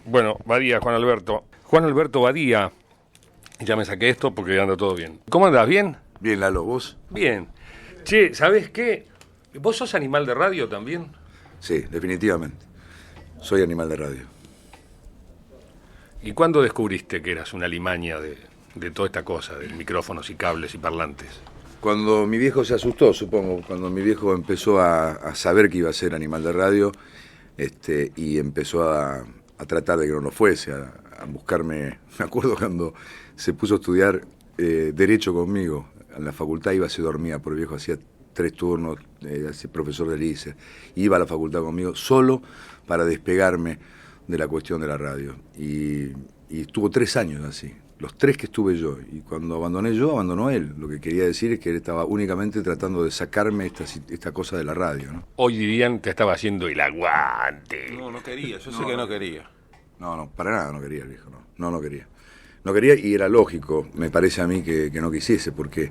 Bueno, Badía, Juan Alberto. Juan Alberto Badía. Ya me saqué esto porque anda todo bien. ¿Cómo andás? ¿Bien? Bien, Lalo, ¿vos? Bien. Che, ¿sabés qué? ¿Vos sos animal de radio también? Sí, definitivamente. Soy animal de radio. ¿Y cuándo descubriste que eras una limaña de toda esta cosa, de micrófonos y cables y parlantes? Cuando mi viejo se asustó, supongo, cuando mi viejo empezó a saber que iba a ser animal de radio, y empezó a tratar de que no lo fuese, a buscarme. Me acuerdo cuando se puso a estudiar Derecho conmigo, en la facultad se dormía, por viejo hacía 3 turnos, profesor de lice, iba a la facultad conmigo solo para despegarme de la cuestión de la radio. Y estuvo 3 años así, los 3 que estuve yo. Y cuando abandoné yo, abandonó él. Lo que quería decir es que él estaba únicamente tratando de sacarme esta cosa de la radio, ¿no? Hoy dirían que estaba haciendo el aguante. No quería, yo sé que no quería. No, para nada no quería el viejo, no quería. No quería, y era lógico, me parece a mí que no quisiese, porque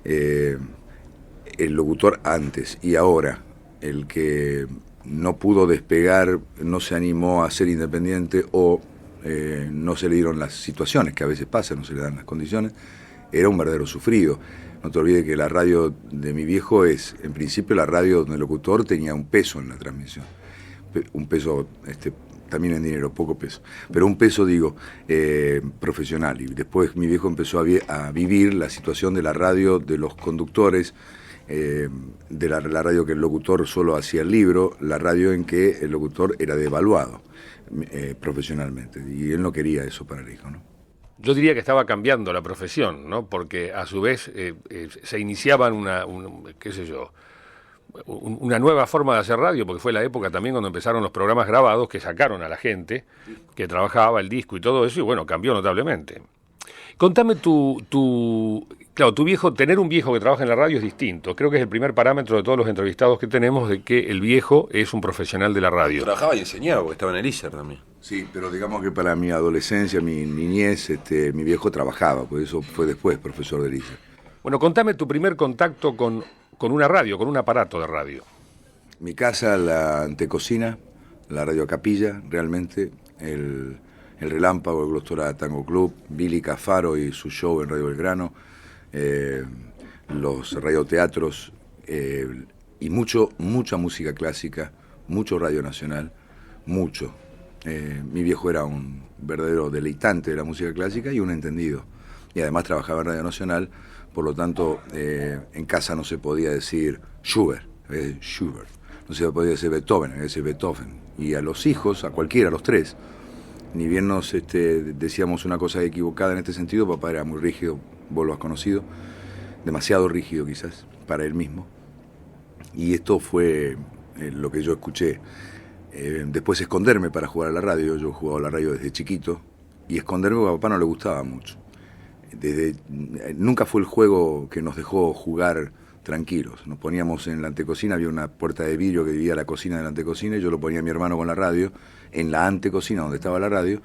el locutor antes y ahora, el que no pudo despegar, no se animó a ser independiente o no se le dieron las situaciones, que a veces pasan, no se le dan las condiciones, era un verdadero sufrido. No te olvides que la radio de mi viejo es, en principio, la radio donde el locutor tenía un peso en la transmisión. Un peso, también en dinero, poco peso, pero un peso, digo, profesional. Y después mi viejo empezó a vivir la situación de la radio, de los conductores, de la radio que el locutor solo hacía el libro, la radio en que el locutor era devaluado profesionalmente. Y él no quería eso para el hijo, ¿no? Yo diría que estaba cambiando la profesión, ¿no? Porque a su vez se iniciaban una nueva forma de hacer radio, porque fue la época también cuando empezaron los programas grabados que sacaron a la gente que trabajaba el disco y todo eso, y bueno, cambió notablemente. Contame claro, tu viejo, tener un viejo que trabaja en la radio es distinto. Creo que es el primer parámetro de todos los entrevistados que tenemos de que el viejo es un profesional de la radio. Trabajaba y enseñaba, porque estaba en el ISER también. Sí, pero digamos que para mi adolescencia, mi niñez, mi viejo trabajaba, por eso fue después profesor de ISER. Bueno, contame tu primer contacto con una radio, con un aparato de radio. Mi casa, la antecocina, la radio Capilla, realmente, el Relámpago, el Glostora Tango Club, Billy Cafaro y su show en Radio Belgrano, los radioteatros, y mucha música clásica, mucho radio nacional, mucho. Mi viejo era un verdadero deleitante de la música clásica y un entendido. Y además trabajaba en Radio Nacional, por lo tanto, en casa no se podía decir Schubert, Schubert. No se podía decir Beethoven, decir Beethoven. Y a los hijos, a cualquiera, a los 3, ni bien nos decíamos una cosa equivocada en este sentido, papá era muy rígido, vos lo has conocido, demasiado rígido quizás para él mismo. Y esto fue lo que yo escuché. Después esconderme para jugar a la radio, yo jugaba a la radio desde chiquito, y esconderme porque a papá no le gustaba mucho. Nunca fue el juego que nos dejó jugar tranquilos. Nos poníamos en la antecocina, había una puerta de vidrio que dividía la cocina de la antecocina, y yo lo ponía a mi hermano con la radio en la antecocina donde estaba la radio,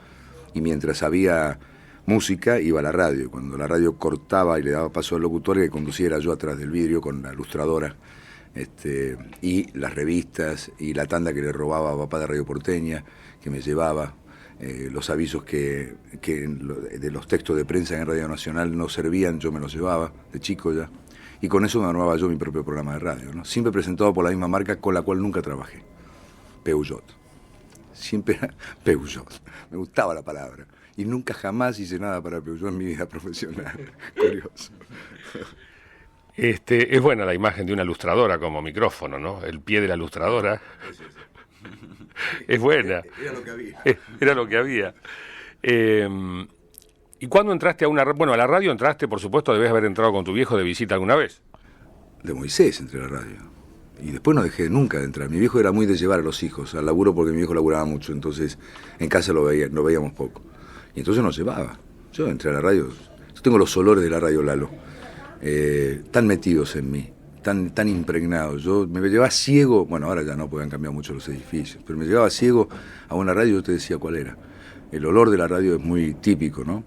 y mientras había música iba a la radio. Cuando la radio cortaba y le daba paso al locutor, que conduciera yo atrás del vidrio con la ilustradora, y las revistas y la tanda que le robaba a papá de Radio Porteña, que me llevaba. Los avisos que de los textos de prensa en Radio Nacional no servían, yo me los llevaba de chico ya, y con eso me armaba yo mi propio programa de radio, ¿no? Siempre presentado por la misma marca con la cual nunca trabajé, Peugeot. Siempre era Peugeot, me gustaba la palabra, y nunca jamás hice nada para Peugeot en mi vida profesional. Curioso. Es buena la imagen de una ilustradora como micrófono, ¿no? El pie de la ilustradora. Es buena. Era lo que había. Era lo que había. ¿Y cuándo entraste a a la radio entraste, por supuesto, debes haber entrado con tu viejo de visita alguna vez? De Moisés entré a la radio. Y después no dejé nunca de entrar. Mi viejo era muy de llevar a los hijos al laburo, porque mi viejo laburaba mucho, entonces en casa lo veíamos poco. Y entonces nos llevaba. Yo entré a la radio. Yo tengo los olores de la radio, Lalo, tan metidos en mí. Tan impregnado. Yo me llevaba ciego, bueno, ahora ya no, porque han cambiado mucho los edificios, pero me llevaba ciego a una radio y yo te decía cuál era. El olor de la radio es muy típico, ¿no?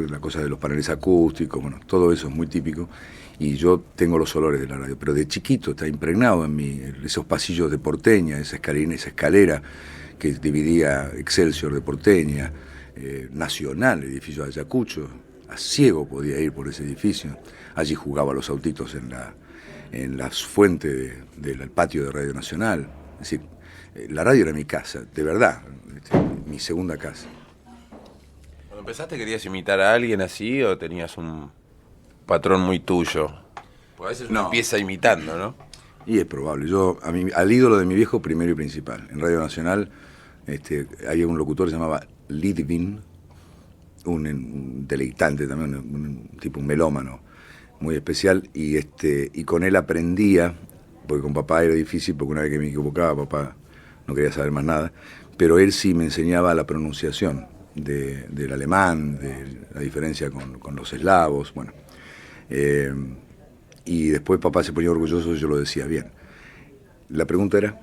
La cosa de los paneles acústicos, bueno, todo eso es muy típico, y yo tengo los olores de la radio, pero de chiquito está impregnado en mí, esos pasillos de Porteña, esa escalera que dividía Excelsior de Porteña, Nacional, el edificio de Ayacucho, a ciego podía ir por ese edificio. Allí jugaba los autitos en la fuente del patio de Radio Nacional. Es decir, la radio era mi casa, de verdad, mi segunda casa. Cuando empezaste, ¿querías imitar a alguien así o tenías un patrón muy tuyo? Porque a veces uno empieza imitando, ¿no? Y es probable. Yo, al ídolo de mi viejo, primero y principal. En Radio Nacional hay un locutor que se llamaba Lidvin, un deleitante también, un tipo, un melómano muy especial, y con él aprendía, porque con papá era difícil, porque una vez que me equivocaba, papá no quería saber más nada, pero él sí me enseñaba la pronunciación del alemán, de la diferencia con los eslavos, bueno. Y después papá se ponía orgulloso y yo lo decía bien. La pregunta era...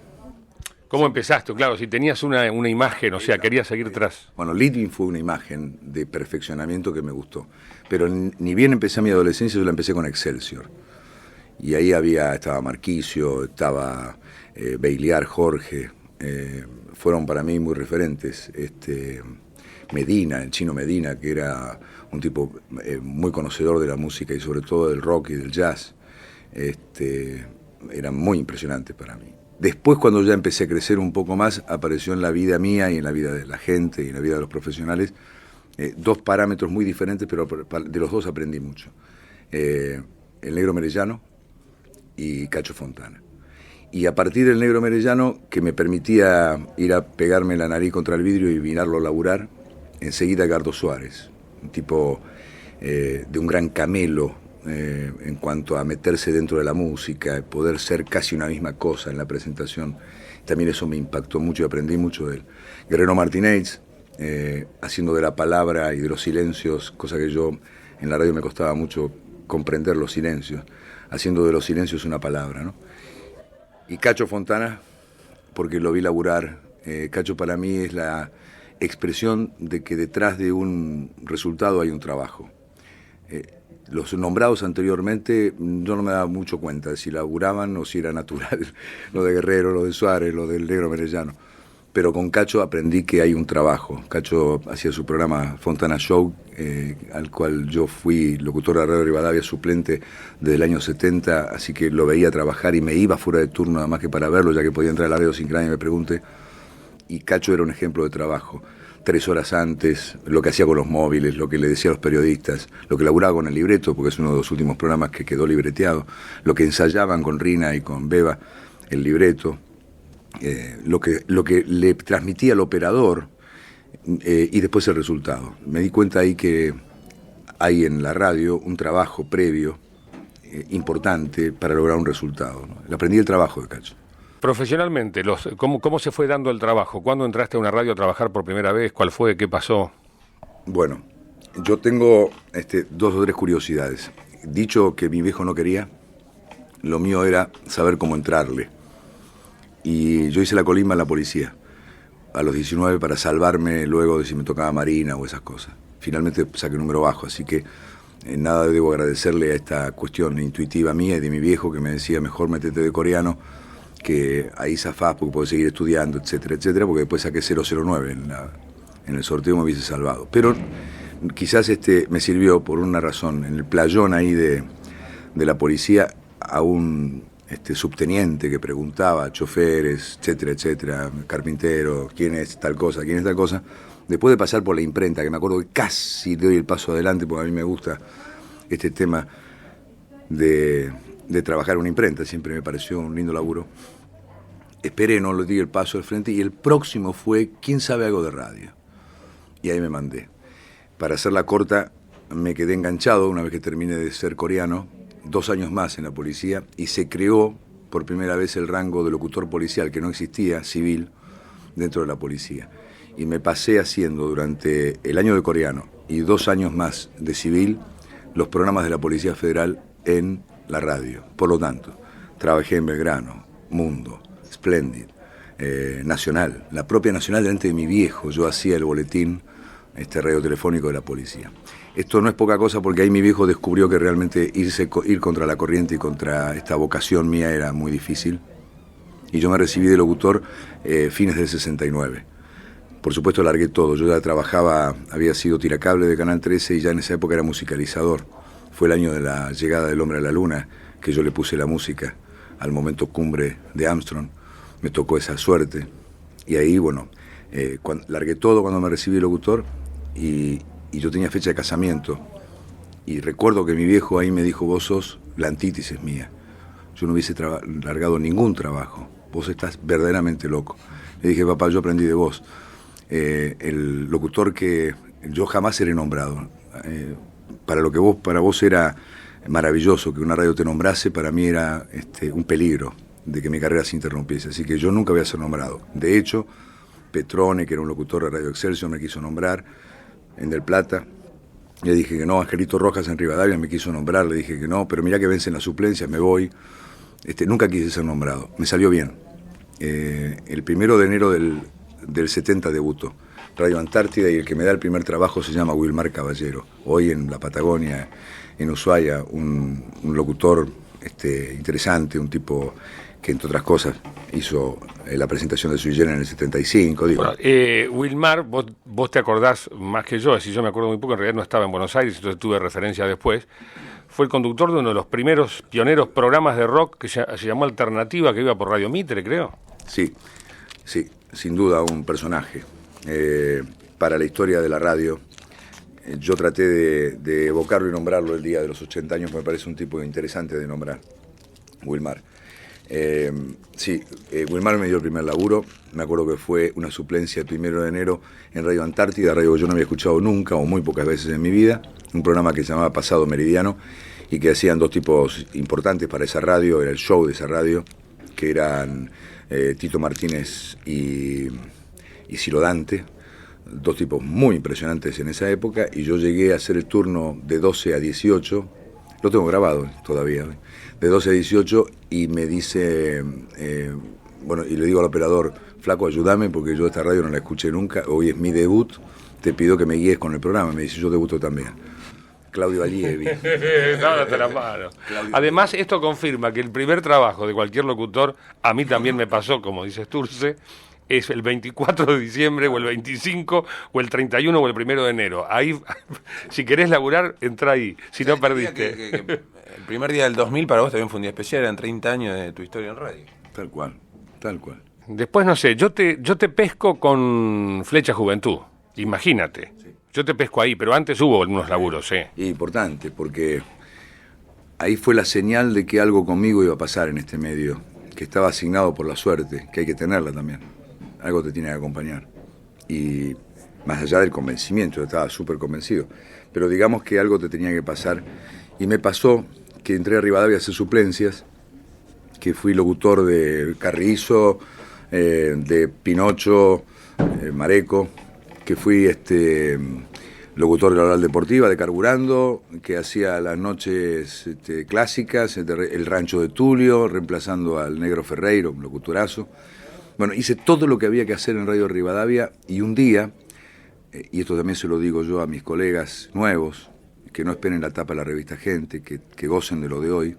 ¿Cómo empezaste? Claro, si tenías una imagen, o sea, querías seguir tras... Bueno, Lidwin fue una imagen de perfeccionamiento que me gustó. Pero ni bien empecé mi adolescencia, yo la empecé con Excelsior. Y ahí estaba Marquicio, estaba Beiliar, Jorge. Fueron para mí muy referentes. Medina, el Chino Medina, que era un tipo muy conocedor de la música y sobre todo del rock y del jazz. Era muy impresionante para mí. Después, cuando ya empecé a crecer un poco más, apareció en la vida mía y en la vida de la gente y en la vida de los profesionales dos parámetros muy diferentes, pero de los dos aprendí mucho. El Negro Merellano y Cacho Fontana. Y a partir del Negro Merellano, que me permitía ir a pegarme la nariz contra el vidrio y mirarlo laburar, enseguida Gardo Suárez, un tipo de un gran camelo, en cuanto a meterse dentro de la música, poder ser casi una misma cosa en la presentación. También eso me impactó mucho y aprendí mucho de él. Guerrero Martínez, haciendo de la palabra y de los silencios, cosa que yo en la radio me costaba mucho comprender los silencios, haciendo de los silencios una palabra, ¿no? Y Cacho Fontana, porque lo vi laburar. Cacho para mí es la expresión de que detrás de un resultado hay un trabajo. Los nombrados anteriormente yo no me daba mucho cuenta de si laburaban o si era natural, lo de Guerrero, lo de Suárez, lo del Negro Merellano. Pero con Cacho aprendí que hay un trabajo. Cacho hacía su programa Fontana Show, al cual yo fui locutor de Radio Rivadavia, suplente desde el año 70, así que lo veía trabajar y me iba fuera de turno nada más que para verlo, ya que podía entrar a la radio sin que nadie me pregunte. Y Cacho era un ejemplo de trabajo. 3 horas antes, lo que hacía con los móviles, lo que le decía a los periodistas, lo que laburaba con el libreto, porque es uno de los últimos programas que quedó libreteado, lo que ensayaban con Rina y con Beba, el libreto, lo que le transmitía al operador y después el resultado. Me di cuenta ahí que hay en la radio un trabajo previo importante para lograr un resultado, ¿no? Le aprendí el trabajo de Cacho. Profesionalmente, ¿cómo se fue dando el trabajo? ¿Cuándo entraste a una radio a trabajar por primera vez? ¿Cuál fue? ¿Qué pasó? Bueno, yo tengo 2 o 3 curiosidades. Dicho que mi viejo no quería, lo mío era saber cómo entrarle. Y yo hice la colimba en la policía, a los 19, para salvarme luego de si me tocaba Marina o esas cosas. Finalmente saqué un número bajo, así que nada debo agradecerle a esta cuestión intuitiva mía y de mi viejo que me decía, mejor métete de coreano, que ahí zafás porque podés seguir estudiando, etcétera, etcétera, porque después saqué 009 en el sorteo, me hubiese salvado. Pero quizás me sirvió por una razón. En el playón ahí de la policía, a un subteniente que preguntaba, choferes, etcétera, etcétera, carpintero, quién es tal cosa, después de pasar por la imprenta, que me acuerdo que casi doy el paso adelante, porque a mí me gusta este tema de trabajar en una imprenta, siempre me pareció un lindo laburo. Esperé, no le di el paso al frente, y el próximo fue, ¿quién sabe algo de radio? Y ahí me mandé. Para hacerla corta, me quedé enganchado una vez que terminé de ser coreano, 2 años más en la policía, y se creó por primera vez el rango de locutor policial, que no existía, civil, dentro de la policía. Y me pasé haciendo durante el año de coreano y 2 años más de civil los programas de la Policía Federal en la radio. Por lo tanto, trabajé en Belgrano, Mundo, Splendid, Nacional, la propia Nacional delante de mi viejo. Yo hacía el boletín radiotelefónico de la policía. Esto no es poca cosa porque ahí mi viejo descubrió que realmente ir contra la corriente y contra esta vocación mía era muy difícil. y yo me recibí de locutor fines del 69. Por supuesto largué todo, yo ya trabajaba, había sido tiracable de Canal 13 y ya en esa época era musicalizador. Fue el año de la llegada del hombre a la luna que yo le puse la música al momento cumbre de Armstrong. Me tocó esa suerte y ahí, bueno, largué todo cuando me recibí de locutor y yo tenía fecha de casamiento. Y recuerdo que mi viejo ahí me dijo, vos sos la antítesis mía. Yo no hubiese largado ningún trabajo. Vos estás verdaderamente loco. Le dije, papá, yo aprendí de vos. El locutor que yo jamás seré nombrado. Para vos era maravilloso que una radio te nombrase, para mí era un peligro de que mi carrera se interrumpiese. Así que yo nunca voy a ser nombrado. De hecho, Petrone, que era un locutor de Radio Excelsior, me quiso nombrar en Del Plata. Le dije que no. Angelito Rojas en Rivadavia me quiso nombrar, le dije que no, pero mirá que vencen las suplencias, me voy. Nunca quise ser nombrado, me salió bien. El 1 de enero del 70 debuto, Radio Antártida, y el que me da el primer trabajo se llama Wilmar Caballero. Hoy en la Patagonia, en Ushuaia, un locutor interesante, un tipo que entre otras cosas hizo la presentación de Sui Generis en el 75. Digo. Bueno, Wilmar, vos te acordás más que yo, así yo me acuerdo muy poco, en realidad no estaba en Buenos Aires, entonces tuve referencia después. Fue el conductor de uno de los primeros pioneros programas de rock que se llamó Alternativa, que iba por Radio Mitre, creo. Sí, sin duda un personaje. Para la historia de la radio, yo traté de evocarlo y nombrarlo el día de los 80 años, me parece un tipo interesante de nombrar, Wilmar. Wilmar me dio el primer laburo, me acuerdo que fue una suplencia el 1 de enero en Radio Antártida, radio que yo no había escuchado nunca o muy pocas veces en mi vida, un programa que se llamaba Pasado Meridiano y que hacían dos tipos importantes para esa radio, era el show de esa radio, que eran Tito Martínez y Ciro Dante, dos tipos muy impresionantes en esa época, y yo llegué a hacer el turno de 12 a 18, lo tengo grabado todavía, de 12 a 18, y me dice, y le digo al operador, flaco, ayúdame porque yo esta radio no la escuché nunca, hoy es mi debut, te pido que me guíes con el programa. Me dice, yo debuto también. Claudio Allievi. Date la mano. Además, esto confirma que el primer trabajo de cualquier locutor, a mí también me pasó, como dice Sturze, es el 24 de diciembre, o el 25, o el 31, o el 1 de enero. Ahí, si querés laburar, entra ahí, si no perdiste. El primer día del 2000 para vos también fue un día especial, eran 30 años de tu historia en radio. Tal cual. Después, no sé, yo te pesco con Flecha Juventud, imagínate. Sí. Yo te pesco ahí, pero antes hubo algunos laburos, Importante, porque ahí fue la señal de que algo conmigo iba a pasar en este medio, que estaba asignado por la suerte, que hay que tenerla también. Algo te tiene que acompañar. Y más allá del convencimiento, yo estaba súper convencido, pero digamos que algo te tenía que pasar. Y me pasó que entré a Rivadavia a hacer suplencias, que fui locutor de Carrizo, de Pinocho, Mareco, que fui locutor de la Oral Deportiva, de Carburando, que hacía las noches clásicas, el Rancho de Tulio, reemplazando al Negro Ferreiro, un locuturazo. Bueno, hice todo lo que había que hacer en Radio Rivadavia, y un día, y esto también se lo digo yo a mis colegas nuevos, que no esperen la tapa de la revista Gente, que gocen de lo de hoy.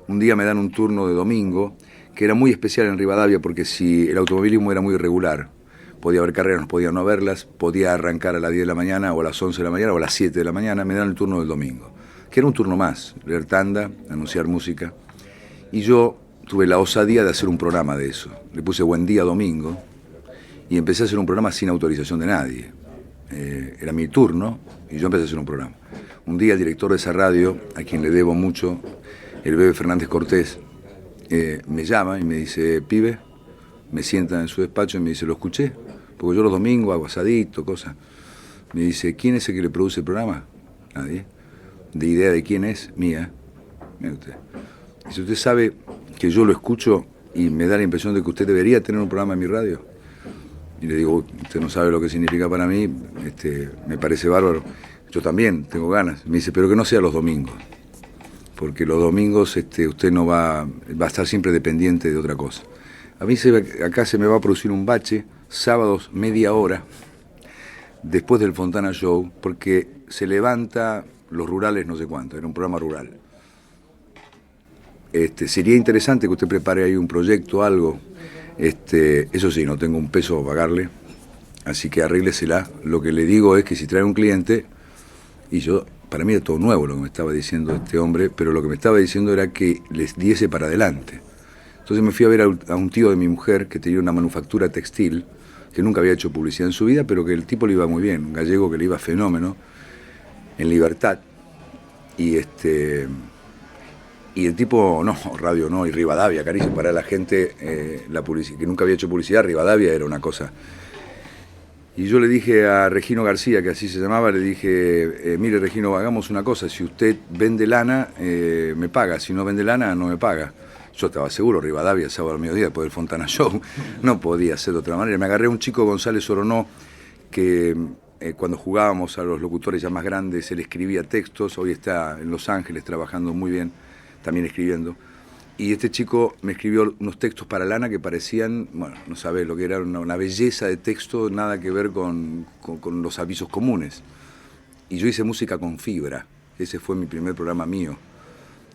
Un día me dan un turno de domingo, que era muy especial en Rivadavia, porque si el automovilismo era muy irregular, podía haber carreras, podía no haberlas, podía arrancar a las 10 de la mañana, o a las 11 de la mañana, o a las 7 de la mañana, me dan el turno del domingo, que era un turno más, leer tanda, anunciar música, y yo tuve la osadía de hacer un programa de eso. Le puse Buen Día Domingo, y empecé a hacer un programa sin autorización de nadie. Era mi turno, y yo empecé a hacer un programa. Un día el director de esa radio, a quien le debo mucho, el Bebe Fernández Cortés, me llama y me dice, pibe, me sienta en su despacho y me dice, lo escuché, porque yo los domingos hago asadito, cosas. Me dice, ¿quién es el que le produce el programa? Nadie. ¿De idea de quién es? Mía. Mira usted. Dice, ¿usted sabe que yo lo escucho y me da la impresión de que usted debería tener un programa en mi radio? Y le digo, usted no sabe lo que significa para mí, me parece bárbaro. Yo también tengo ganas. Me dice, pero que no sea los domingos, porque los domingos usted no va a estar siempre dependiente de otra cosa. A mí acá se me va a producir un bache, sábados media hora, después del Fontana Show, porque se levanta Los Rurales no sé cuánto, era un programa rural. sería interesante que usted prepare ahí un proyecto, algo. Eso sí, no tengo un peso a pagarle, así que arréglesela. Lo que le digo es que si trae un cliente, y yo, para mí era todo nuevo lo que me estaba diciendo este hombre, pero lo que me estaba diciendo era que les diese para adelante. Entonces me fui a ver a un tío de mi mujer que tenía una manufactura textil, que nunca había hecho publicidad en su vida, pero que el tipo le iba muy bien, un gallego que le iba fenómeno, en Libertad. Y el tipo, no, radio no, y Rivadavia, cariño, para la gente, la publicidad, que nunca había hecho publicidad, Rivadavia era una cosa. Y yo le dije a Regino García, que así se llamaba, le dije, mire Regino, hagamos una cosa, si usted vende lana, me paga, si no vende lana, no me paga. Yo estaba seguro, Rivadavia, sábado al mediodía, después del Fontana Show, no podía ser de otra manera. Me agarré a un chico, González Oronó, que cuando jugábamos a los locutores ya más grandes, él escribía textos, hoy está en Los Ángeles trabajando muy bien, también escribiendo. Y este chico me escribió unos textos para lana que parecían, bueno, no sabés lo que era, una belleza de texto, nada que ver con los avisos comunes. Y yo hice música con fibra, ese fue mi primer programa mío.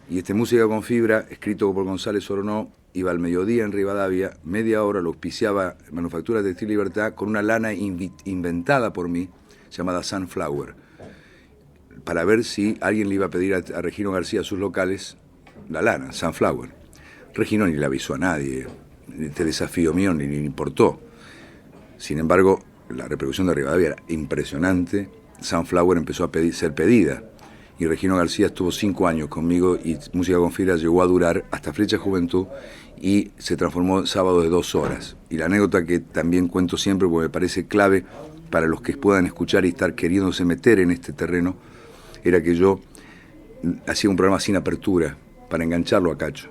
Y música con fibra, escrito por González Oronó, iba al mediodía en Rivadavia, media hora lo auspiciaba Manufactura Textil Libertad con una lana inventada por mí, llamada Sunflower, para ver si alguien le iba a pedir a Regino García a sus locales la lana, Sunflower. Regino ni le avisó a nadie, este desafío mío ni le importó. Sin embargo, la repercusión de Rivadavia era impresionante, Sunflower empezó a ser pedida. Y Regino García estuvo 5 años conmigo y Música con Fibra llegó a durar hasta Flecha Juventud y se transformó en sábado de 2 horas. Y la anécdota que también cuento siempre porque me parece clave para los que puedan escuchar y estar queriéndose meter en este terreno, era que yo hacía un programa sin apertura para engancharlo a Cacho.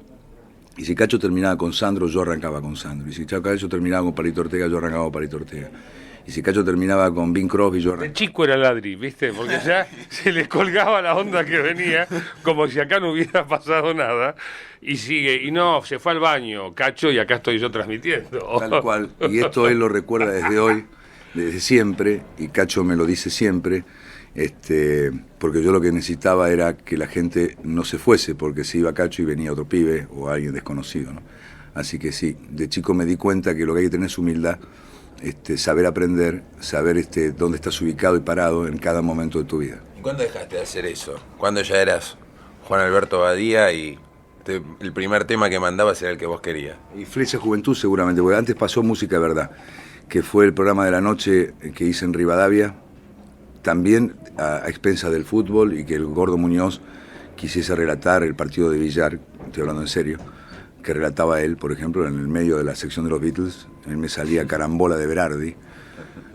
Y si Cacho terminaba con Sandro, yo arrancaba con Sandro. Y si Cacho terminaba con Palito Ortega, yo arrancaba con Palito Ortega. Y si Cacho terminaba con Bing Crosby, yo... El chico era ladri, ¿viste? Porque ya se le colgaba la onda que venía, como si acá no hubiera pasado nada. Y sigue, y no, se fue al baño, Cacho, y acá estoy yo transmitiendo. Tal cual. Y esto él lo recuerda desde hoy, desde siempre, y Cacho me lo dice siempre, porque yo lo que necesitaba era que la gente no se fuese, porque se iba Cacho y venía otro pibe o alguien desconocido, ¿no? Así que sí, de chico me di cuenta que lo que hay que tener es humildad, saber aprender, saber dónde estás ubicado y parado en cada momento de tu vida. ¿Y cuándo dejaste de hacer eso? ¿Cuándo ya eras Juan Alberto Badía y el primer tema que mandabas era el que vos querías? Y Flecha Juventud seguramente, porque antes pasó Música de Verdad, que fue el programa de la noche que hice en Rivadavia, también a expensas del fútbol, y que el Gordo Muñoz quisiese relatar el partido de billar, estoy hablando en serio, que relataba él, por ejemplo, en el medio de la sección de los Beatles, él me salía Carambola de Berardi,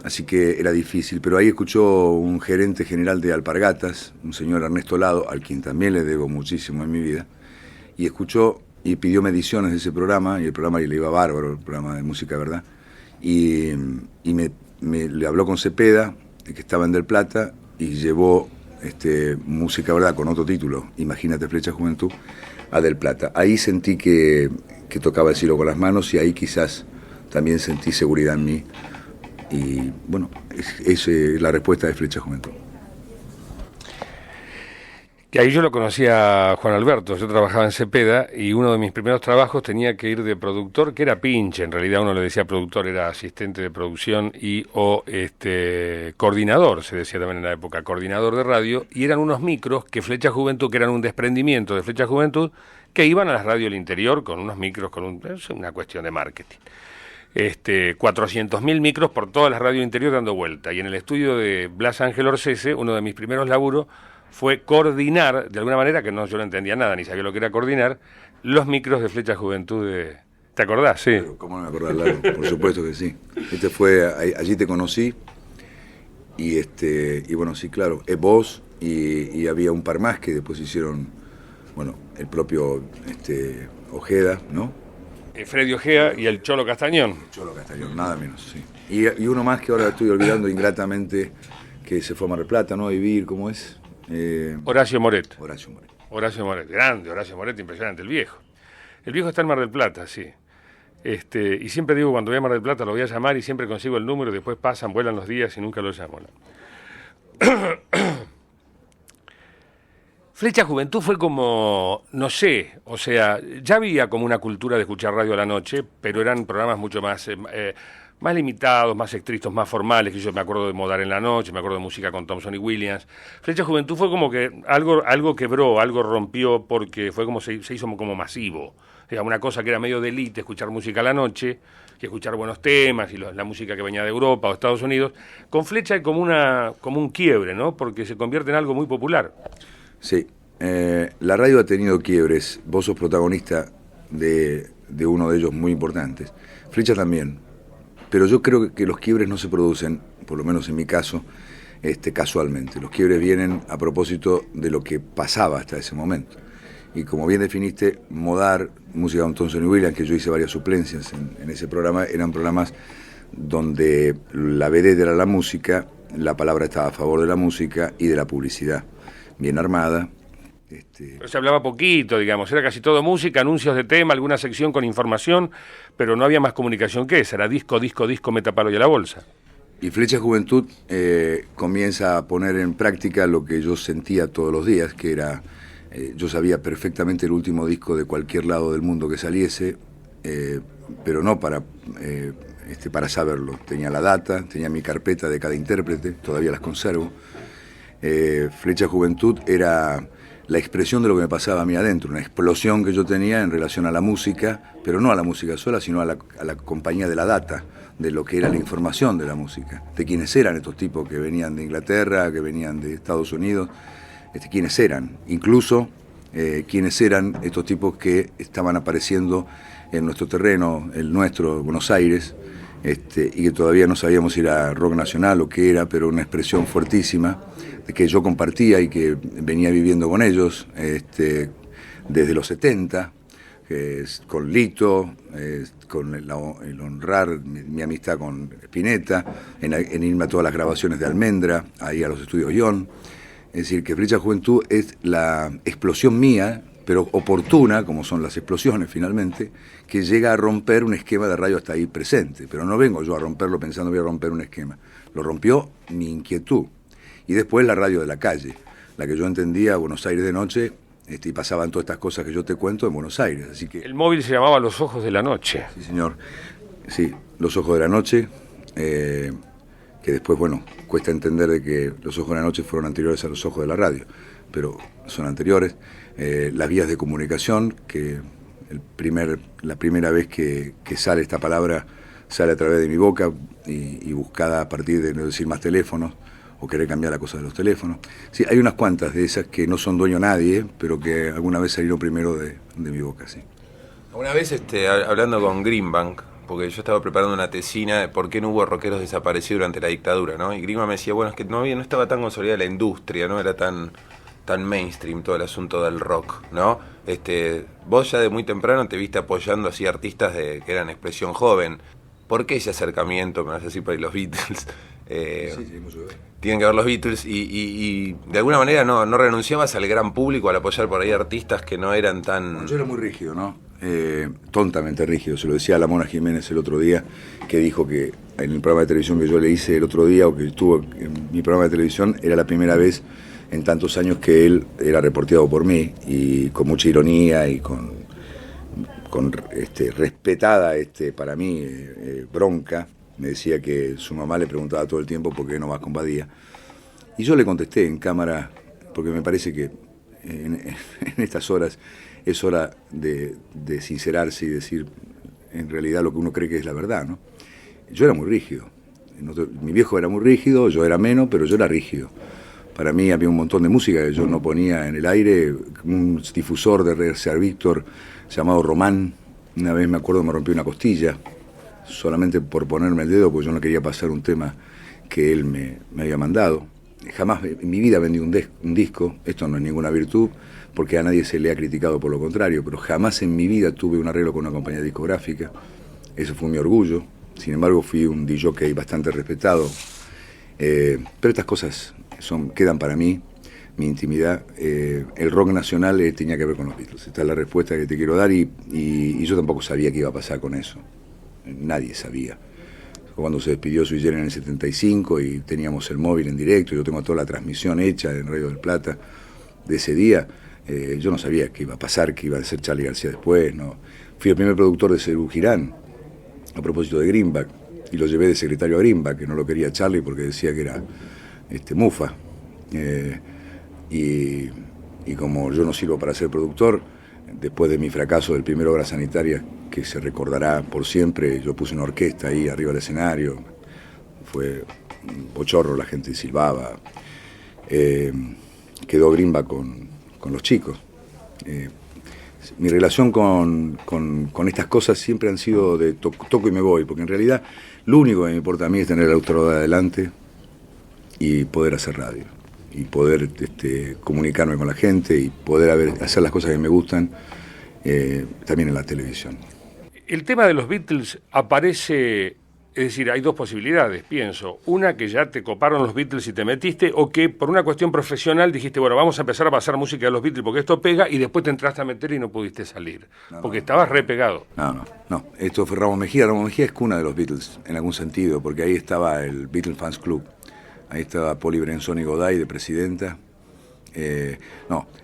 así que era difícil, pero ahí escuchó un gerente general de Alpargatas, un señor Ernesto Lado, al quien también le debo muchísimo en mi vida, y escuchó y pidió mediciones de ese programa, y el programa le iba bárbaro, el programa de Música, ¿verdad? Y le habló con Cepeda, que estaba en Del Plata, y llevó Música, ¿verdad?, con otro título, Imagínate Flecha Juventud, a Del Plata. Ahí sentí que tocaba el cielo con las manos, y ahí quizás también sentí seguridad en mí. Y bueno, es la respuesta de Flecha Juventud. Que ahí yo lo conocía a Juan Alberto, yo trabajaba en Cepeda y uno de mis primeros trabajos tenía que ir de productor, que era pinche, en realidad uno le decía productor, era asistente de producción o coordinador, se decía también en la época, coordinador de radio, y eran unos micros que Flecha Juventud, que eran un desprendimiento de Flecha Juventud, que iban a las radios del interior con unos micros, es una cuestión de marketing. 400.000 micros por todas las radios interior dando vuelta, y en el estudio de Blas Ángel Orsese, uno de mis primeros laburos fue coordinar, de alguna manera, que yo no entendía nada, ni sabía lo que era coordinar, los micros de Flecha Juventud de... ¿Te acordás? Sí. Pero, ¿cómo no me acordás, Lalo? Por supuesto que sí. Allí te conocí, y bueno, sí, claro, vos, y había un par más que después hicieron, bueno, el propio Ojeda, ¿no? Freddy Ojea y el Cholo Castañón. El Cholo Castañón, nada menos, sí. Y uno más que ahora estoy olvidando ingratamente, que se fue a Mar del Plata, ¿no? A vivir, ¿cómo es? Horacio Moret. Horacio Moret, grande, Horacio Moret, impresionante, el viejo. El viejo está en Mar del Plata, sí. Y siempre digo, cuando voy a Mar del Plata lo voy a llamar y siempre consigo el número, después vuelan los días y nunca lo llamo, ¿no? Flecha Juventud fue como, no sé, o sea, ya había como una cultura de escuchar radio a la noche, pero eran programas mucho más, más limitados, más estrictos, más formales, que yo me acuerdo de Modar en la Noche, me acuerdo de Música con Thompson y Williams. Flecha Juventud fue como que algo quebró, algo rompió, porque fue como se hizo como masivo. O sea, una cosa que era medio de élite, escuchar música a la noche, que escuchar buenos temas y la música que venía de Europa o Estados Unidos. Con Flecha hay como un quiebre, ¿no? Porque se convierte en algo muy popular. Sí, la radio ha tenido quiebres. Vos sos protagonista de uno de ellos muy importantes. Flecha también. Pero yo creo que los quiebres no se producen, por lo menos en mi caso, casualmente. Los quiebres vienen a propósito de lo que pasaba hasta ese momento. Y como bien definiste, Modar, Música con Thompson y Williams, que yo hice varias suplencias en ese programa, eran programas donde la vedette era la música, la palabra estaba a favor de la música y de la publicidad. Bien armada. Pero se hablaba poquito, digamos, era casi todo música, anuncios de tema, alguna sección con información, pero no había más comunicación que esa, era disco, meta palo y a la bolsa. Y Flecha Juventud comienza a poner en práctica lo que yo sentía todos los días, que era, yo sabía perfectamente el último disco de cualquier lado del mundo que saliese, pero no para saberlo. Tenía la data, tenía mi carpeta de cada intérprete, todavía las conservo. Flecha Juventud era la expresión de lo que me pasaba a mí adentro, una explosión que yo tenía en relación a la música, pero no a la música sola, sino a la compañía de la data, de lo que era la información de la música, de quiénes eran estos tipos que venían de Inglaterra, que venían de Estados Unidos, quiénes eran, incluso quiénes eran estos tipos que estaban apareciendo en nuestro terreno, el nuestro, Buenos Aires, y que todavía no sabíamos si era rock nacional o qué era, pero una expresión fuertísima que yo compartía y que venía viviendo con ellos desde los 70, con Lito, con el honrar mi amistad con Spinetta, en irme a todas las grabaciones de Almendra, ahí a los estudios Ion. Es decir, que Flecha Juventud es la explosión mía, pero oportuna, como son las explosiones finalmente, que llega a romper un esquema de radio hasta ahí presente. Pero no vengo yo a romperlo pensando voy a romper un esquema. Lo rompió mi inquietud. Y después la radio de la calle, la que yo entendía, Buenos Aires de noche, y pasaban todas estas cosas que yo te cuento en Buenos Aires. Así que, el móvil se llamaba Los Ojos de la Noche. Sí, señor. Sí, Los Ojos de la Noche, que después, bueno, cuesta entender de que Los Ojos de la Noche fueron anteriores a Los Ojos de la Radio, pero son anteriores. Las vías de comunicación, que la primera vez que sale esta palabra sale a través de mi boca y buscada a partir de no decir más teléfonos o querer cambiar la cosa de los teléfonos. Sí, hay unas cuantas de esas que no son dueño nadie, pero que alguna vez salieron primero de mi boca, sí. Una vez hablando con Greenbank, porque yo estaba preparando una tesina de por qué no hubo rockeros desaparecidos durante la dictadura, ¿no? Y Greenbank me decía, bueno, es que no estaba tan consolidada la industria, no era tan mainstream todo el asunto del rock, ¿no? Vos ya de muy temprano te viste apoyando así artistas que eran expresión joven. ¿Por qué ese acercamiento? Me vas a decir por ahí los Beatles. Sí, mucho bien. Tienen que ver los Beatles y de alguna manera no renunciabas al gran público al apoyar por ahí artistas que no eran tan... Bueno, yo era muy rígido, ¿no? Tontamente rígido. Se lo decía a la Mona Jiménez el otro día, que dijo que en el programa de televisión que yo le hice el otro día, o que estuvo en mi programa de televisión, era la primera vez en tantos años que él era reporteado por mí, y con mucha ironía y con respetada para mí bronca. Me decía que su mamá le preguntaba todo el tiempo por qué no vas con Badía. Y yo le contesté en cámara, porque me parece que en estas horas es hora de sincerarse y decir en realidad lo que uno cree que es la verdad, ¿no? Yo era muy rígido. Mi viejo era muy rígido, yo era menos, pero yo era rígido. Para mí había un montón de música que yo no ponía en el aire. Un difusor de Reserve Víctor llamado Román, una vez me acuerdo me rompió una costilla, solamente por ponerme el dedo, porque yo no quería pasar un tema que él me había mandado. Jamás en mi vida vendí un disco, esto no es ninguna virtud, porque a nadie se le ha criticado por lo contrario, pero jamás en mi vida tuve un arreglo con una compañía discográfica, eso fue mi orgullo. Sin embargo fui un DJ bastante respetado, pero estas cosas quedan para mí, mi intimidad. El rock nacional tenía que ver con los Beatles, esta es la respuesta que te quiero dar, y yo tampoco sabía qué iba a pasar con eso. Nadie sabía. Cuando se despidió Sui Generis en el 75 y teníamos el móvil en directo, yo tengo toda la transmisión hecha en Radio del Plata, de ese día, yo no sabía qué iba a pasar, qué iba a ser Charly García después, ¿no? Fui el primer productor de Serú Girán, a propósito de Greenback, y lo llevé de secretario a Greenback, que no lo quería Charly porque decía que era mufa. Y como yo no sirvo para ser productor, después de mi fracaso del primer Obra Sanitaria, que se recordará por siempre, yo puse una orquesta ahí arriba del escenario, fue un bochorro, la gente silbaba, quedó Greenback con los chicos. Mi relación con estas cosas siempre han sido de toco y me voy, porque en realidad lo único que me importa a mí es tener el autor de adelante y poder hacer radio, y poder comunicarme con la gente y poder hacer las cosas que me gustan también en la televisión. El tema de los Beatles aparece, es decir, hay dos posibilidades, pienso. Una, que ya te coparon los Beatles y te metiste, o que por una cuestión profesional dijiste, bueno, vamos a empezar a pasar música de los Beatles porque esto pega, y después te entraste a meter y no pudiste salir, porque estabas re pegado. No, esto fue Ramos Mejía. Ramos Mejía es cuna de los Beatles, en algún sentido, porque ahí estaba el Beatles Fans Club, ahí estaba Poli Brenzoni Goday de presidenta.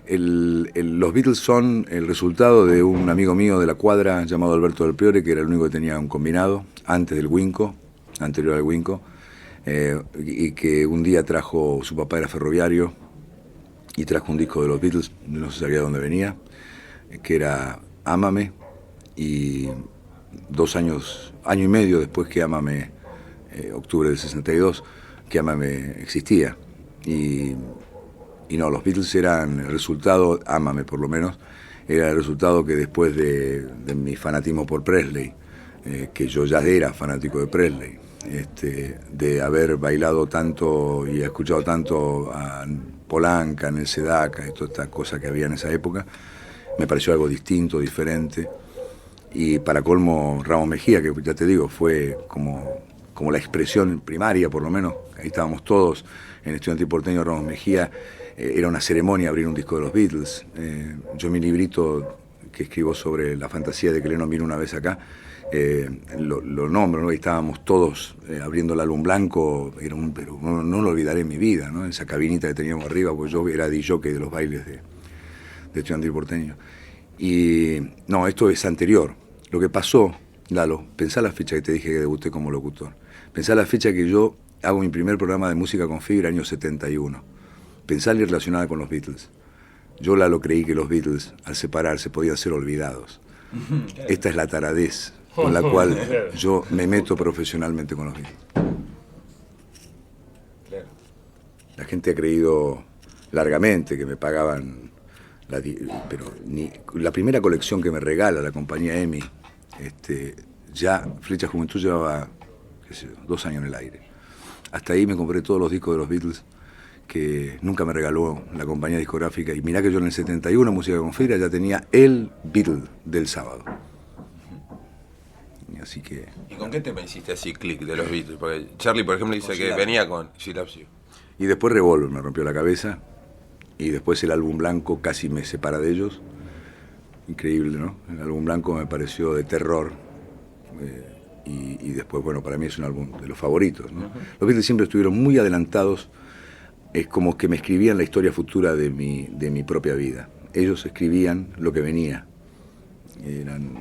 Los Beatles son el resultado de un amigo mío de la cuadra llamado Alberto del Priore, que era el único que tenía un combinado antes del Winco, anterior al Winco, y que un día trajo, su papá era ferroviario, y trajo un disco de los Beatles, no se sabía de dónde venía, que era Ámame, y 2 años, año y medio después que Ámame, octubre del 62, que Ámame existía. Y no, los Beatles eran el resultado, Ámame por lo menos, era el resultado que después de mi fanatismo por Presley, que yo ya era fanático de Presley, de haber bailado tanto y escuchado tanto a Polanca, Nel Sedaka y toda esta cosa que había en esa época, me pareció algo distinto, diferente. Y para colmo, Ramos Mejía, que ya te digo, fue como la expresión primaria, por lo menos, ahí estábamos todos en el Estudiantil Porteño. Ramos Mejía, era una ceremonia abrir un disco de los Beatles. Yo mi librito que escribo sobre la fantasía de que Lennon vino una vez acá, lo nombro, ¿no? Y estábamos todos abriendo el álbum blanco, pero no lo olvidaré en mi vida, ¿no? Esa cabinita que teníamos arriba, pues yo era DJ de los bailes de Estudiantil Porteño. Y no, esto es anterior. Lo que pasó, Lalo, pensá la fecha que te dije que debuté como locutor. Pensá la fecha que yo hago mi primer programa de música con fibra, año 71. Pensarle relacionada con los Beatles. Yo, Lalo, creí que los Beatles, al separarse, podían ser olvidados. Esta es la taradez con la cual yo me meto profesionalmente con los Beatles. La gente ha creído largamente que me pagaban, pero la primera colección que me regala la compañía EMI, ya Flecha Juventud llevaba, 2 años en el aire. Hasta ahí me compré todos los discos de los Beatles, que nunca me regaló la compañía discográfica, y mirá que yo en el 71, Música con Fibra, ya tenía el Beatle del sábado. Así que... ¿Y con qué tema hiciste así clic de los Beatles? Porque Charly, por ejemplo, dice que venía con She Loves You. Y después Revolver me rompió la cabeza, y después el álbum blanco casi me separa de ellos. Increíble, ¿no? El álbum blanco me pareció de terror, y después, bueno, para mí es un álbum de los favoritos, ¿no? Los Beatles siempre estuvieron muy adelantados. Es como que me escribían la historia futura de mi propia vida. Ellos escribían lo que venía.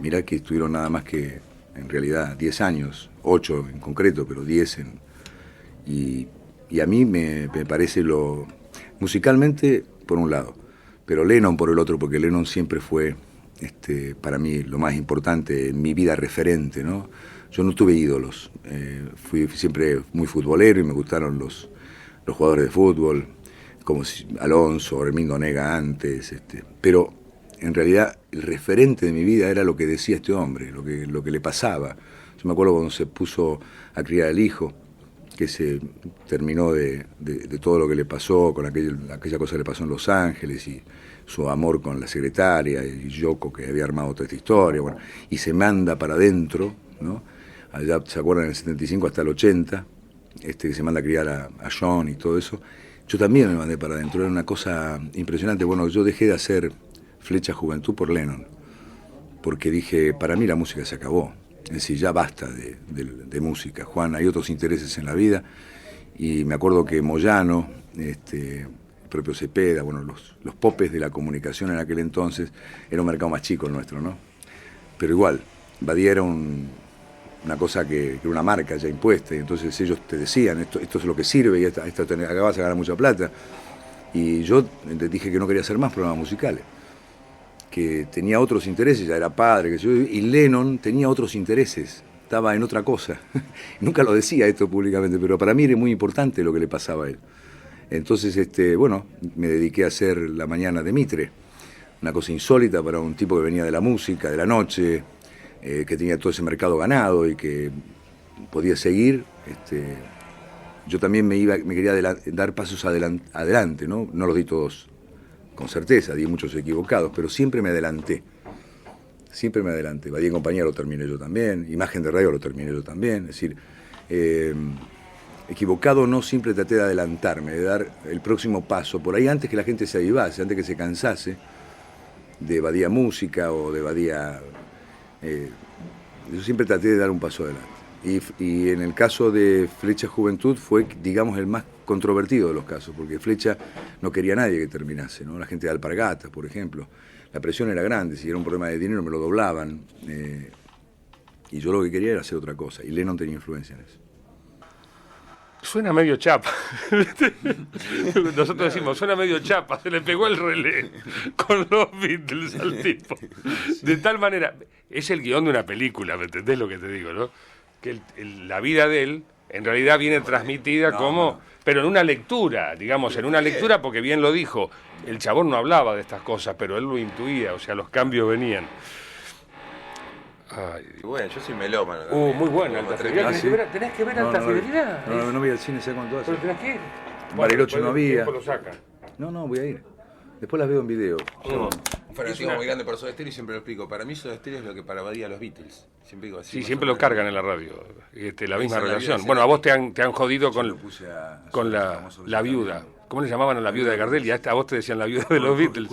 Mirá que estuvieron nada más que, en realidad, 10 años, 8 en concreto, pero 10 y a mí me parece musicalmente, por un lado, pero Lennon por el otro, porque Lennon siempre fue, para mí, lo más importante en mi vida referente, ¿no? Yo no tuve ídolos. Fui siempre muy futbolero y me gustaron los jugadores de fútbol, como Alonso, Hermindo Nega antes, pero en realidad el referente de mi vida era lo que decía este hombre, lo que le pasaba. Yo me acuerdo cuando se puso a criar al hijo, que se terminó de todo lo que le pasó, con aquella cosa que le pasó en Los Ángeles, y su amor con la secretaria, y Yoko, que había armado toda esta historia, bueno, y se manda para adentro, ¿no? Allá, ¿se acuerdan? En el 75 hasta el 80, que se manda a criar a John y todo eso. Yo también me mandé para adentro, era una cosa impresionante. Bueno, yo dejé de hacer Flecha Juventud por Lennon, porque dije, para mí la música se acabó. Es decir, ya basta de música, Juan, hay otros intereses en la vida. Y me acuerdo que Moyano, propio Cepeda, bueno, los popes de la comunicación en aquel entonces, era un mercado más chico el nuestro, ¿no? Pero igual, Badía era una cosa que era una marca ya impuesta, y entonces ellos te decían, esto es lo que sirve, y acá vas a ganar mucha plata. Y yo les dije que no quería hacer más programas musicales, que tenía otros intereses, ya era padre, y Lennon tenía otros intereses, estaba en otra cosa. Nunca lo decía esto públicamente, pero para mí era muy importante lo que le pasaba a él. Entonces, bueno, me dediqué a hacer La Mañana de Mitre, una cosa insólita para un tipo que venía de la música, de la noche, que tenía todo ese mercado ganado y que podía seguir. Yo también me quería dar pasos adelante, ¿no? No los di todos con certeza, di muchos equivocados, pero siempre me adelanté. Siempre me adelanté. Badía y Compañía lo terminé yo también, Imagen de Radio lo terminé yo también. Es decir, equivocado no, siempre traté de adelantarme, de dar el próximo paso. Por ahí antes que la gente se avivase, antes que se cansase de Badía Música o de Badía... yo siempre traté de dar un paso adelante. Y en el caso de Flecha Juventud fue, digamos, el más controvertido de los casos, porque Flecha no quería a nadie que terminase, ¿no? La gente de Alpargatas, por ejemplo. La presión era grande, si era un problema de dinero me lo doblaban. Y yo lo que quería era hacer otra cosa, y Lennon tenía influencia en eso. Suena medio chapa. Nosotros decimos, suena medio chapa, se le pegó el relé con los Beatles al tipo. De tal manera, es el guión de una película, ¿me entendés lo que te digo, no? Que la vida de él, en realidad viene transmitida como... Pero en una lectura, digamos, en una lectura, porque bien lo dijo, el chabón no hablaba de estas cosas, pero él lo intuía, o sea, los cambios venían. Ay, bueno, yo soy melómano. Muy bueno, Alta Fidelidad. ¿Tenés que ver Alta Fidelidad? No voy al cine, ¿sabes cuánto hace? Pero tenés que ir. Bariloche no había. Lo saca. No, voy a ir. Después las veo en video. Un fanático muy grande por Soda Stereo y siempre lo explico. Para mí Soda Stereo es lo que para Badía los Beatles. Siempre digo así. Sí, siempre lo cargan en la radio. La misma relación. Bueno, a vos te han jodido con la viuda. ¿Cómo le llamaban a la viuda de Gardel? Y a vos te decían la viuda de los Beatles.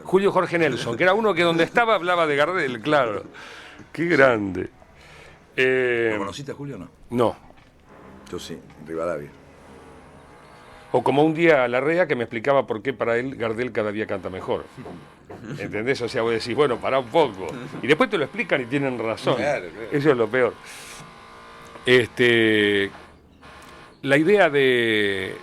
Julio Jorge Nelson, que era uno que donde estaba hablaba de Gardel, claro. Qué grande. ¿Lo conociste a Julio o no? No. Yo sí, en Rivadavia. O como un día Larrea que me explicaba por qué para él Gardel cada día canta mejor. ¿Entendés? O sea, vos decís, bueno, pará un poco. Y después te lo explican y tienen razón. Claro. Eso es lo peor. La idea de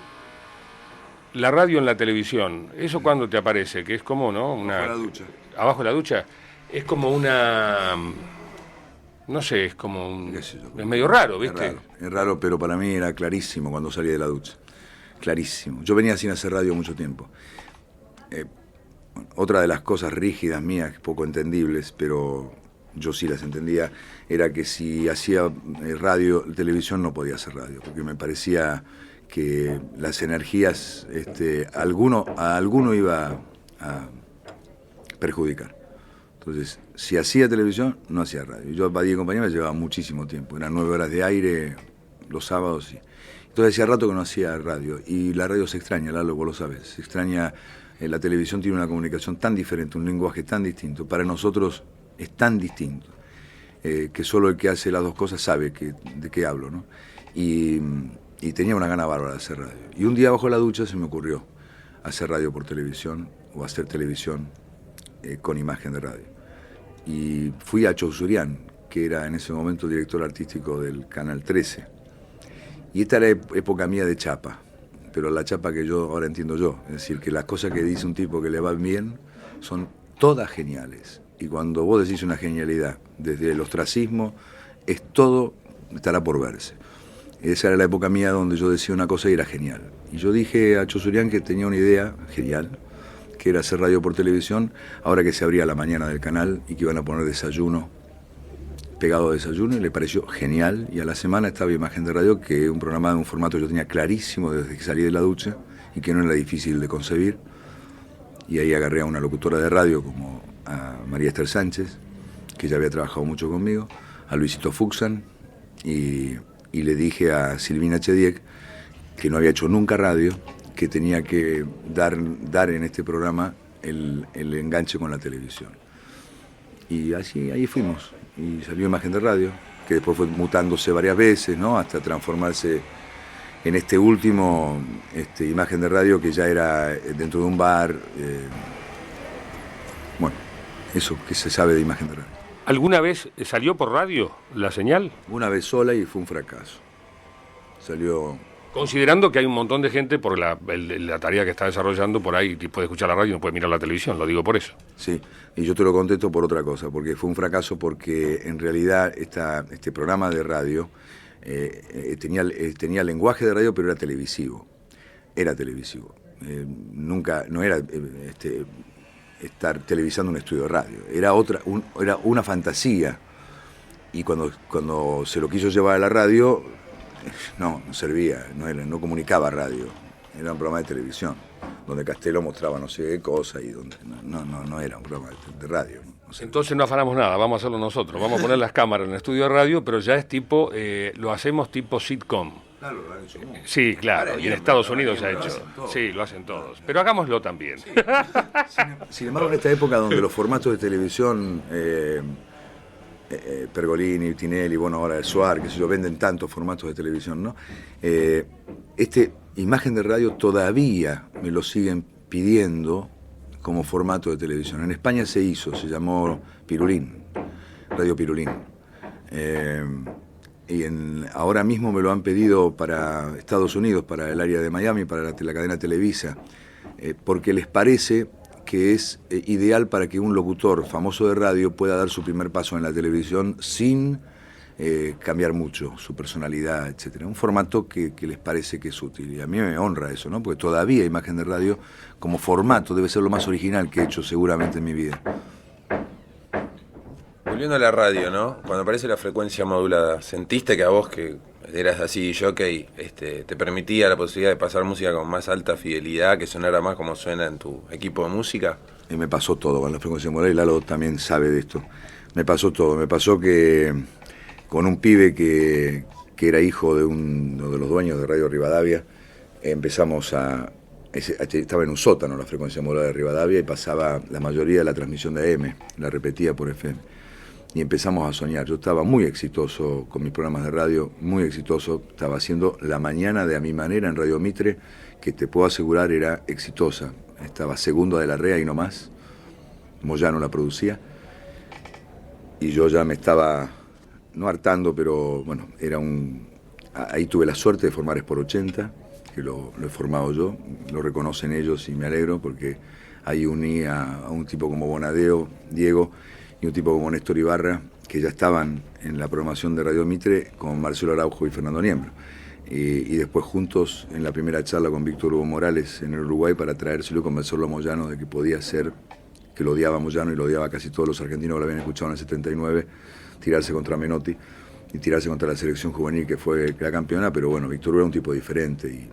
la radio en la televisión, ¿eso cuándo te aparece? Que es como, ¿no? Abajo de la ducha. ¿Abajo de la ducha? Es como una... No sé, es como es medio raro, ¿viste? Es raro, pero para mí era clarísimo cuando salí de la ducha. Clarísimo. Yo venía sin hacer radio mucho tiempo. Otra de las cosas rígidas mías, poco entendibles, pero yo sí las entendía, era que si hacía radio, televisión no podía hacer radio, porque me parecía que las energías a alguno iba a perjudicar. Entonces, si hacía televisión, no hacía radio. Yo a Badía y Compañía me llevaba muchísimo tiempo, eran 9 horas de aire los sábados. Entonces hacía rato que no hacía radio, y la radio se extraña, Lalo, vos lo sabes, se extraña, la televisión tiene una comunicación tan diferente, un lenguaje tan distinto, para nosotros es tan distinto, que solo el que hace las dos cosas sabe de qué hablo, ¿no? Y tenía una gana bárbara de hacer radio. Y un día bajo la ducha se me ocurrió hacer radio por televisión, o hacer televisión con imagen de radio. Y fui a Chousurian, que era en ese momento director artístico del Canal 13. Y esta era época mía de chapa, pero la chapa que yo ahora entiendo yo. Es decir, que las cosas que dice un tipo que le va bien son todas geniales. Y cuando vos decís una genialidad, desde el ostracismo, estará por verse. Esa era la época mía donde yo decía una cosa y era genial. Y yo dije a Chousurian que tenía una idea genial, que era hacer radio por televisión, ahora que se abría la mañana del canal y que iban a poner desayuno, pegado a desayuno, y le pareció genial. Y a la semana estaba Imagen de Radio, que es un programa de un formato que yo tenía clarísimo desde que salí de la ducha y que no era difícil de concebir. Y ahí agarré a una locutora de radio como a María Esther Sánchez, que ya había trabajado mucho conmigo, a Luisito Fuxan, y le dije a Silvina Chediek, que no había hecho nunca radio, que tenía que dar en este programa el enganche con la televisión. Y así, ahí fuimos. Y salió Imagen de Radio, que después fue mutándose varias veces, ¿no? Hasta transformarse en este último Imagen de Radio, que ya era dentro de un bar. Bueno, eso que se sabe de Imagen de Radio. ¿Alguna vez salió por radio la señal? Una vez sola y fue un fracaso. Salió... Considerando que hay un montón de gente por la tarea que está desarrollando por ahí, que puede escuchar la radio y no puede mirar la televisión, lo digo por eso. Sí, y yo te lo contesto por otra cosa, porque fue un fracaso porque en realidad este programa de radio tenía lenguaje de radio, pero era televisivo. Era televisivo. Nunca, no era estar televisando un estudio de radio. Era una fantasía. Y cuando se lo quiso llevar a la radio... No servía, no comunicaba radio, era un programa de televisión, donde Castelo mostraba no sé qué cosa y donde no era un programa de radio. No sé. Entonces no afanamos nada, vamos a hacerlo nosotros, vamos a poner las cámaras en el estudio de radio, pero ya es tipo, lo hacemos tipo sitcom. Claro, lo han hecho mucho. Sí, claro, y en Estados Unidos se ha hecho. Sí, lo hacen todos, pero hagámoslo también. Sí. Sin embargo, en esta época donde los formatos de televisión... Pergolini, Tinelli, bueno, ahora el Suar, que se yo, venden tantos formatos de televisión, ¿no? Imagen de Radio todavía me lo siguen pidiendo como formato de televisión. En España se llamó Pirulín, Radio Pirulín. Y ahora mismo me lo han pedido para Estados Unidos, para el área de Miami, para la cadena Televisa, porque les parece que es ideal para que un locutor famoso de radio pueda dar su primer paso en la televisión sin cambiar mucho su personalidad, etcétera. Un formato que les parece que es útil. Y a mí me honra eso, ¿no? Porque todavía Imagen de Radio, como formato, debe ser lo más original que he hecho seguramente en mi vida. Volviendo a la radio, ¿no? Cuando aparece la frecuencia modulada, ¿sentiste que a vos, que eras así jockey, te permitía la posibilidad de pasar música con más alta fidelidad, que sonara más como suena en tu equipo de música? Y me pasó todo con la frecuencia modulada, y Lalo también sabe de esto. Me pasó todo. Me pasó que con un pibe que era hijo de uno de los dueños de Radio Rivadavia, estaba en un sótano la frecuencia modulada de Rivadavia y pasaba la mayoría de la transmisión de AM, la repetía por FM. Y empezamos a soñar. Yo estaba muy exitoso con mis programas de radio, muy exitoso. Estaba haciendo La Mañana de A Mi Manera en Radio Mitre, que te puedo asegurar era exitosa. Estaba segundo de la REA y no más. Moyano la producía. Y yo ya me estaba, no hartando, pero bueno, ahí tuve la suerte de formar Sport 80, que lo he formado yo. Lo reconocen ellos y me alegro porque ahí uní a un tipo como Bonadeo, Diego, y un tipo como Néstor Ibarra, que ya estaban en la programación de Radio Mitre con Marcelo Araujo y Fernando Niembro. Y después juntos en la primera charla con Víctor Hugo Morales en el Uruguay para traérselo y convencerlo a Moyano de que podía ser, que lo odiaba a Moyano y lo odiaba a casi todos los argentinos que lo habían escuchado en el 79, tirarse contra Menotti y tirarse contra la selección juvenil que fue la campeona, pero bueno, Víctor Hugo era un tipo diferente.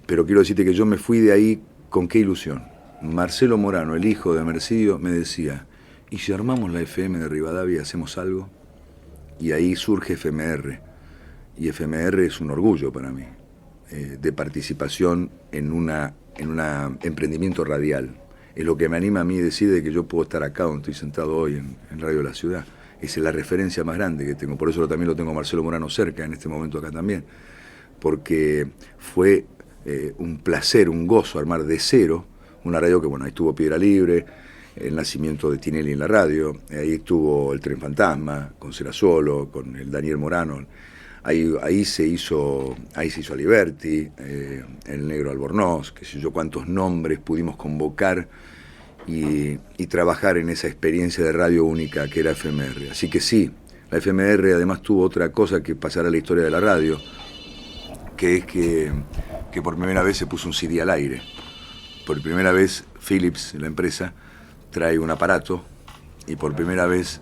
Pero quiero decirte que yo me fui de ahí con qué ilusión. Marcelo Morano, el hijo de Mercidio, me decía, ¿y si armamos la FM de Rivadavia y hacemos algo? Y ahí surge FMR. Y FMR es un orgullo para mí, de participación en un emprendimiento radial. Es lo que me anima a mí decir de que yo puedo estar acá donde estoy sentado hoy en Radio La Ciudad. Esa es la referencia más grande que tengo. Por eso también lo tengo a Marcelo Morano cerca en este momento acá también. Porque fue un placer, un gozo armar de cero una radio que, bueno, ahí estuvo Piedra Libre, el nacimiento de Tinelli en la radio, ahí estuvo el Tren Fantasma, con Serasolo, con el Daniel Morano, ahí se hizo Aliberti, el Negro Albornoz, qué sé yo, cuántos nombres pudimos convocar y trabajar en esa experiencia de radio única que era FMR. Así que sí, la FMR además tuvo otra cosa que pasará a la historia de la radio, que es que por primera vez se puso un CD al aire. Por primera vez Philips, la empresa, trae un aparato y por primera vez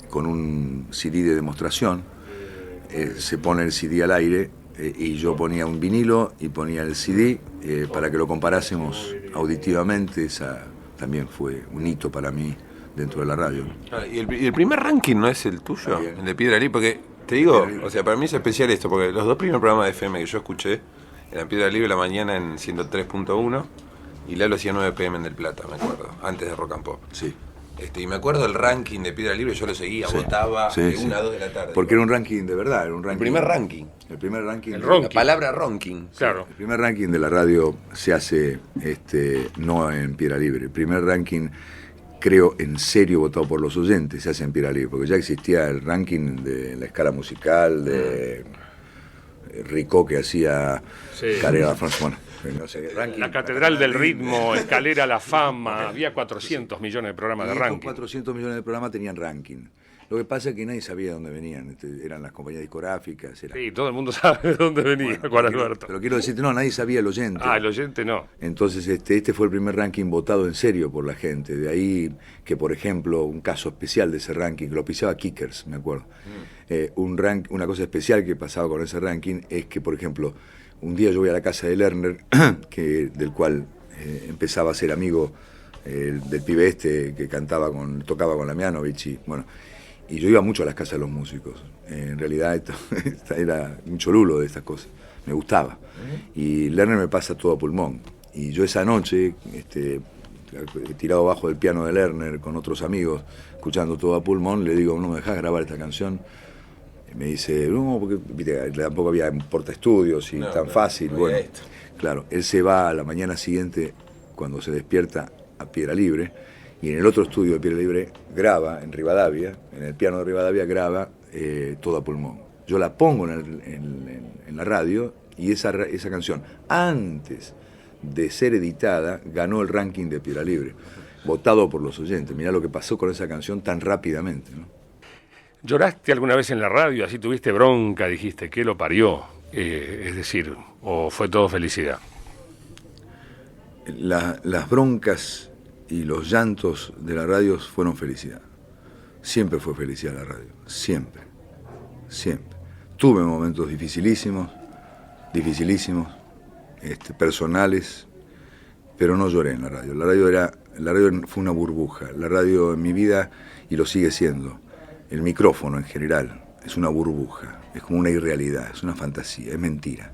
con un CD de demostración se pone el CD al aire y yo ponía un vinilo y ponía el CD para que lo comparásemos auditivamente. Esa también fue un hito para mí dentro de la radio. ¿Y el primer ranking no es el tuyo? El de Piedra Libre, porque te digo, o sea, para mí es especial esto, porque los dos primeros programas de FM que yo escuché eran Piedra Libre la mañana en 103.1 y Lalo hacía 9 PM en Del Plata, me acuerdo, antes de Rock and Pop. Sí. Y me acuerdo del ranking de Piedra Libre, yo lo seguía, votaba de 1 a 2 de la tarde. Porque era un ranking de verdad, era un ranking. El primer ranking. El primer ranking. La palabra ranking. Claro. El primer ranking de la radio se hace no en Piedra Libre. El primer ranking, creo, en serio votado por los oyentes, se hace en Piedra Libre, porque ya existía el ranking de la escala musical de Ricó, que hacía Carrera France. Bueno, no sé, ranking, la Catedral del Ritmo, Escalera a la Fama, había 400 millones de programas de ranking. 400 millones de programas tenían ranking. Lo que pasa es que nadie sabía de dónde venían, eran las compañías discográficas. Sí, todo el mundo sabe de dónde venía Juan Alberto. Pero quiero decirte, no, nadie sabía el oyente. El oyente no. Entonces este fue el primer ranking votado en serio por la gente. De ahí que, por ejemplo, un caso especial de ese ranking, lo pisaba Kickers, me acuerdo. Una cosa especial que pasaba con ese ranking es que, por ejemplo, un día yo voy a la casa de Lerner, del cual empezaba a ser amigo del pibe que tocaba con Lamianovich, y yo iba mucho a las casas de los músicos. En realidad era un cholulo de estas cosas, me gustaba. Y Lerner me pasa todo a pulmón. Y yo esa noche, tirado abajo del piano de Lerner con otros amigos, escuchando todo a pulmón, le digo, ¿no me dejás grabar esta canción? Y me dice, no, porque tampoco había portaestudios y tan fácil. Bueno, claro, él se va a la mañana siguiente, cuando se despierta, a Piedra Libre, y en el otro estudio de Piedra Libre graba, en Rivadavia, en el piano de Rivadavia graba todo a pulmón. Yo la pongo en la radio, y esa canción, antes de ser editada, ganó el ranking de Piedra Libre, votado por los oyentes. Mirá lo que pasó con esa canción tan rápidamente, ¿no? ¿Lloraste alguna vez en la radio? Así tuviste bronca, dijiste, ¿qué lo parió? Es decir, ¿o fue todo felicidad? Las broncas y los llantos de la radio fueron felicidad. Siempre fue felicidad la radio, siempre, siempre. Tuve momentos dificilísimos, personales, pero no lloré en la radio. La radio fue una burbuja. La radio en mi vida, y lo sigue siendo, el micrófono en general, es una burbuja, es como una irrealidad, es una fantasía, es mentira.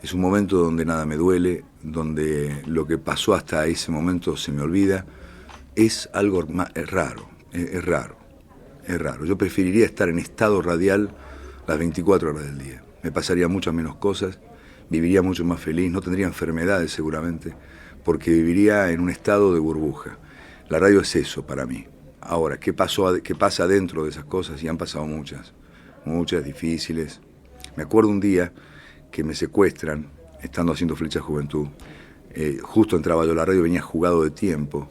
Es un momento donde nada me duele, donde lo que pasó hasta ese momento se me olvida. Es algo raro, es raro. Yo preferiría estar en estado radial las 24 horas del día. Me pasaría muchas menos cosas, viviría mucho más feliz, no tendría enfermedades seguramente, porque viviría en un estado de burbuja. La radio es eso para mí. Ahora, ¿qué pasa dentro de esas cosas? Y han pasado muchas difíciles. Me acuerdo un día que me secuestran, estando haciendo Flecha Juventud. Justo entraba yo a la radio, venía jugado de tiempo,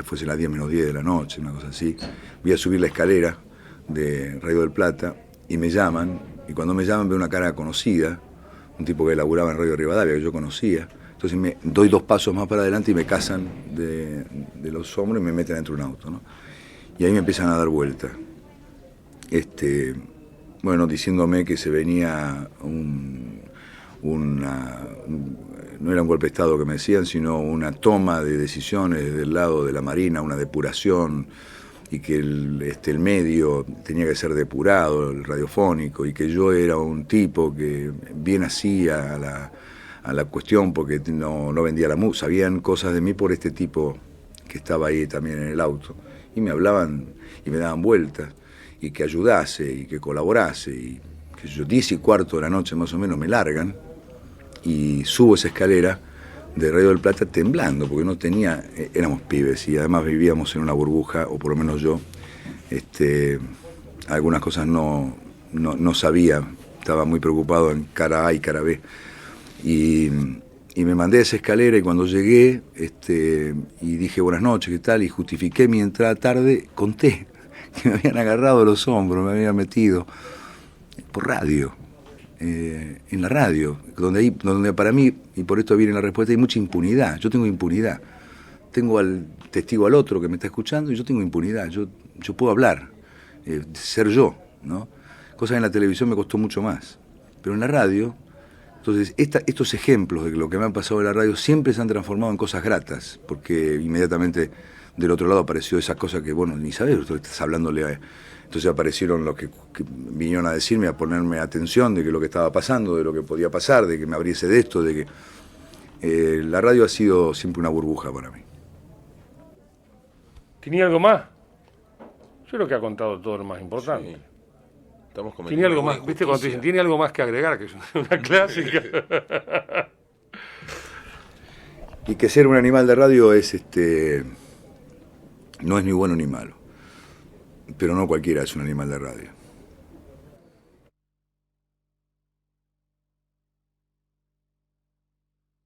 fuese las 10 menos 10 de la noche, una cosa así. Voy a subir la escalera de Radio del Plata y me llaman, y cuando me llaman veo una cara conocida, un tipo que laburaba en Radio Rivadavia, que yo conocía. Entonces me doy 2 pasos más para adelante y me casan de los hombros y me meten dentro de un auto, ¿no? Y ahí me empiezan a dar vuelta. Diciéndome que se venía no era un golpe de Estado que me decían, sino una toma de decisiones del lado de la Marina, una depuración, y que el medio tenía que ser depurado, el radiofónico, y que yo era un tipo que bien hacía a la cuestión porque no vendía la música. Sabían cosas de mí por este tipo que estaba ahí también en el auto, y me hablaban y me daban vueltas, y que ayudase y que colaborase, y que yo 10:15 de la noche más o menos me largan y subo esa escalera de Radio del Plata temblando, porque no tenía, éramos pibes y además vivíamos en una burbuja, o por lo menos yo, algunas cosas no sabía, estaba muy preocupado en cara A y cara B, y me mandé a esa escalera, y cuando llegué y dije buenas noches, ¿qué tal? Y justifiqué mi entrada tarde, conté que me habían agarrado los hombros, me habían metido por radio, en la radio, donde para mí, y por esto viene la respuesta, hay mucha impunidad. Yo tengo impunidad. Tengo al testigo al otro que me está escuchando, y yo tengo impunidad. Yo puedo hablar, ser yo, ¿no? Cosa que en la televisión me costó mucho más. Pero en la radio, entonces, estos ejemplos de lo que me han pasado en la radio siempre se han transformado en cosas gratas, porque inmediatamente del otro lado apareció esa cosa que, bueno, ni sabes, estás hablándole a... Entonces aparecieron los que vinieron a decirme, a ponerme atención de que lo que estaba pasando, de lo que podía pasar, de que me abriese de esto, de que la radio ha sido siempre una burbuja para mí. ¿Tenía algo más? Yo creo que ha contado todo lo más importante. Sí. Estamos ¿Tiene algo más? ¿Viste cuando te dicen, tiene algo más que agregar? Que es una clásica. Y que ser un animal de radio es no es ni bueno ni malo. Pero no cualquiera es un animal de radio.